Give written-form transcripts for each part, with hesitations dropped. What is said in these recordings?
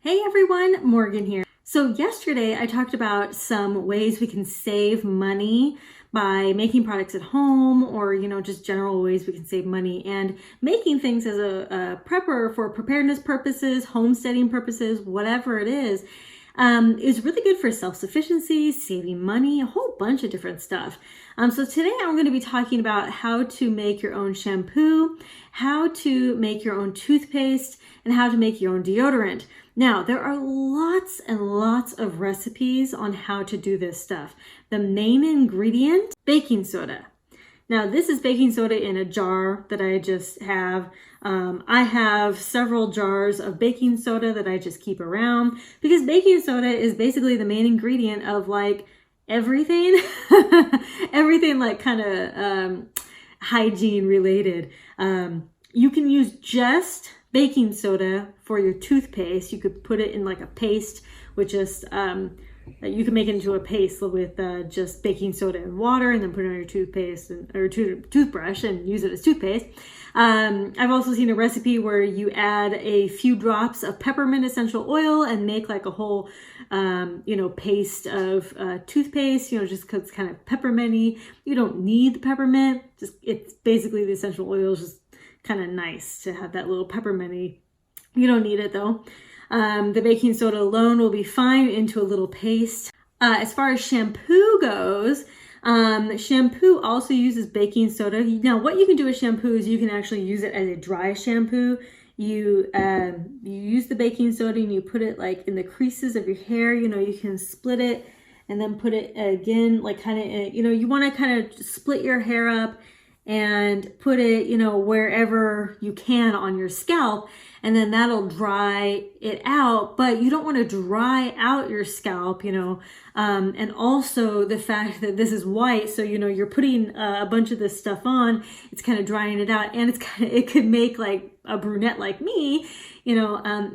Hey everyone, Morgan here. So yesterday I talked about some ways we can save money by making products at home or, just general ways we can save money, and making things as a prepper for preparedness purposes, homesteading purposes, whatever it is really good for self-sufficiency, saving money, a whole bunch of different stuff. So today I'm going to be talking about how to make your own shampoo, how to make your own toothpaste, and how to make your own deodorant. Now, there are lots and lots of recipes on how to do this stuff. The main ingredient, baking soda. Now, this is baking soda in a jar that I just have. I have several jars of baking soda that I just keep around because baking soda is basically the main ingredient of like everything, everything like kind of hygiene related. You can use just baking soda for your toothpaste. You could put it in like a paste with just, you can make it into a paste with just baking soda and water, and then put it on your toothpaste or toothbrush and use it as toothpaste. I've also seen a recipe where you add a few drops of peppermint essential oil and make like a whole, paste of toothpaste, just because it's kind of pepperminty. You don't need the peppermint, it's basically the essential oil is just kind of nice to have that little pepperminty. You don't need it though. The baking soda alone will be fine into a little paste. As far as shampoo goes, shampoo also uses baking soda. Now, what you can do with shampoo is you can actually use it as a dry shampoo. You use the baking soda and you put it like in the creases of your hair. You can split it and then put it again, like kind of, you want to kind of split your hair up and put it, wherever you can on your scalp, and then that'll dry it out. But you don't want to dry out your scalp, and also the fact that this is white, so you're putting a bunch of this stuff on, it's kind of drying it out, and it could make like a brunette like me,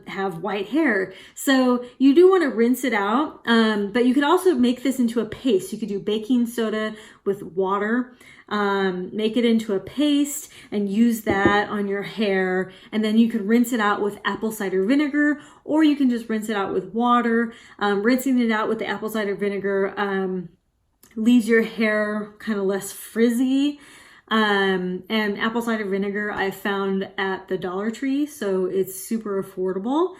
have white hair. So you do want to rinse it out, but you could also make this into a paste. You could do baking soda with water, make it into a paste and use that on your hair, and then you could rinse it out with apple cider vinegar, or you can just rinse it out with water. Rinsing it out with the apple cider vinegar leaves your hair kind of less frizzy. And apple cider vinegar I found at the Dollar Tree, so it's super affordable.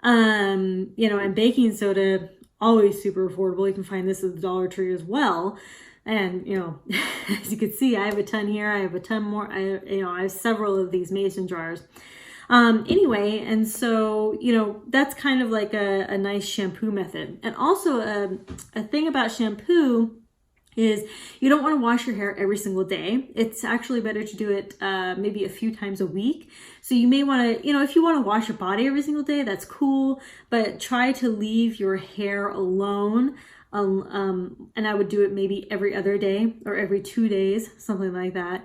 And baking soda, always super affordable. You can find this at the Dollar Tree as well. And, as you can see, I have a ton here. I have a ton more. I have several of these mason jars. Anyway, and so, that's kind of like a nice shampoo method. And also a thing about shampoo is you don't want to wash your hair every single day. It's actually better to do it maybe a few times a week. So you may want to, if you want to wash your body every single day, that's cool, but try to leave your hair alone. And I would do it maybe every other day or every 2 days, something like that.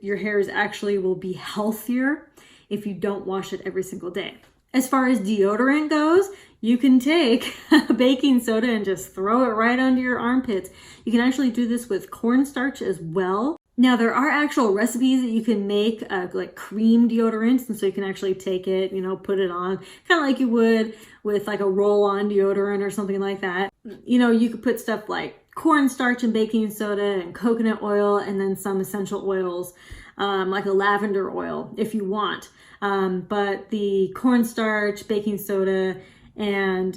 Your hairs actually will be healthier if you don't wash it every single day. As far as deodorant goes, you can take baking soda and just throw it right under your armpits. You can actually do this with cornstarch as well. Now, there are actual recipes that you can make like cream deodorants, and so you can actually take it, put it on kind of like you would with like a roll-on deodorant or something like that. You could put stuff like cornstarch and baking soda and coconut oil, and then some essential oils like a lavender oil if you want. But the cornstarch, baking soda, and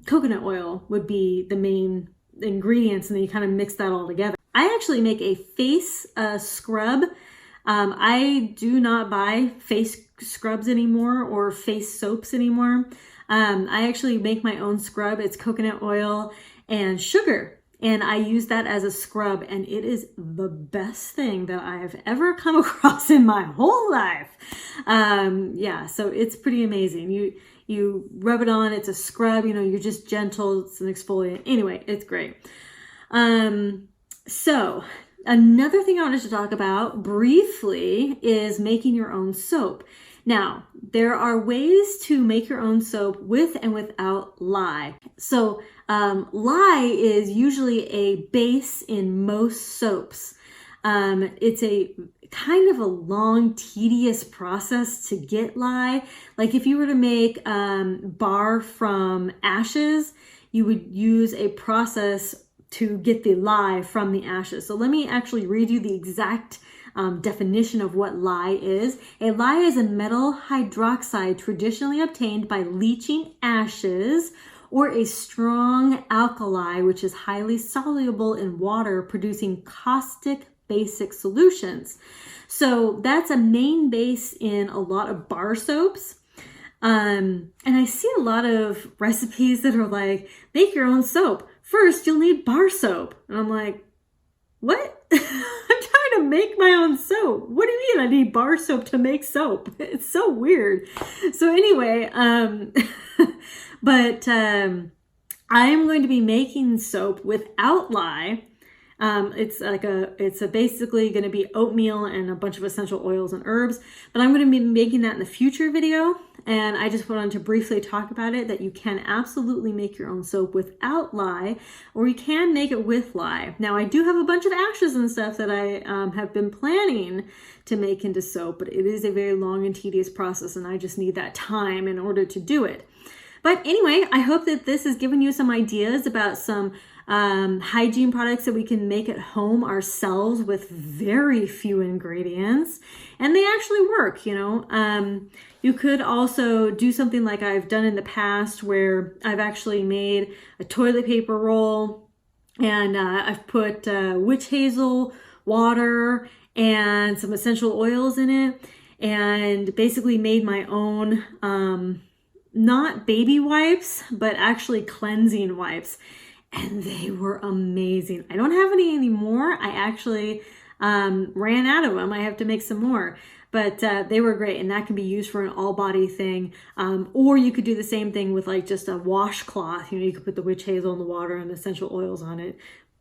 coconut oil would be the main ingredients, and then you kind of mix that all together. I actually make a face scrub. I do not buy face scrubs anymore or face soaps anymore. I actually make my own scrub. It's coconut oil and sugar, and I use that as a scrub, and it is the best thing that I have ever come across in my whole life. So it's pretty amazing. You rub it on, it's a scrub, you're just gentle, it's an exfoliant. Anyway, it's great. So another thing I wanted to talk about briefly is making your own soap. Now, there are ways to make your own soap with and without lye. So lye is usually a base in most soaps. It's a kind of a long, tedious process to get lye. Like if you were to make bar from ashes, you would use a process to get the lye from the ashes. So let me actually read you the exact definition of what lye is. A lye is a metal hydroxide traditionally obtained by leaching ashes or a strong alkali, which is highly soluble in water, producing caustic basic solutions. So that's a main base in a lot of bar soaps. And I see a lot of recipes that are like, make your own soap. First, you'll need bar soap. And I'm like, what? I'm trying to make my own soap. What do you mean I need bar soap to make soap? It's so weird. So anyway, but I am going to be making soap without lye. It's basically going to be oatmeal and a bunch of essential oils and herbs, but I'm going to be making that in the future video. And I just wanted to briefly talk about it, that you can absolutely make your own soap without lye, or you can make it with lye. Now I do have a bunch of ashes and stuff that I have been planning to make into soap, but it is a very long and tedious process, and I just need that time in order to do it. But anyway, I hope that this has given you some ideas about some hygiene products that we can make at home ourselves with very few ingredients, and they actually work. You could also do something like I've done in the past, where I've actually made a toilet paper roll, and I've put witch hazel, water, and some essential oils in it, and basically made my own not baby wipes, but actually cleansing wipes. And they were amazing. I don't have any anymore. I actually ran out of them. I have to make some more. But they were great, and that can be used for an all-body thing. Or you could do the same thing with like just a washcloth. You could put the witch hazel in the water and essential oils on it.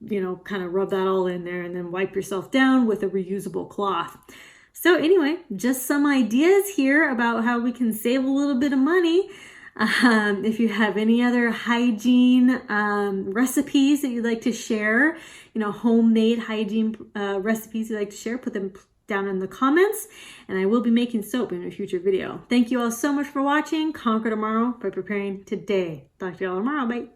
Kind of rub that all in there, and then wipe yourself down with a reusable cloth. So anyway, just some ideas here about how we can save a little bit of money. If you have any other hygiene recipes that you'd like to share, homemade hygiene recipes you'd like to share, put them down in the comments, and I will be making soap in a future video. Thank you all so much for watching. Conquer tomorrow by preparing today. Talk to you all tomorrow. Bye.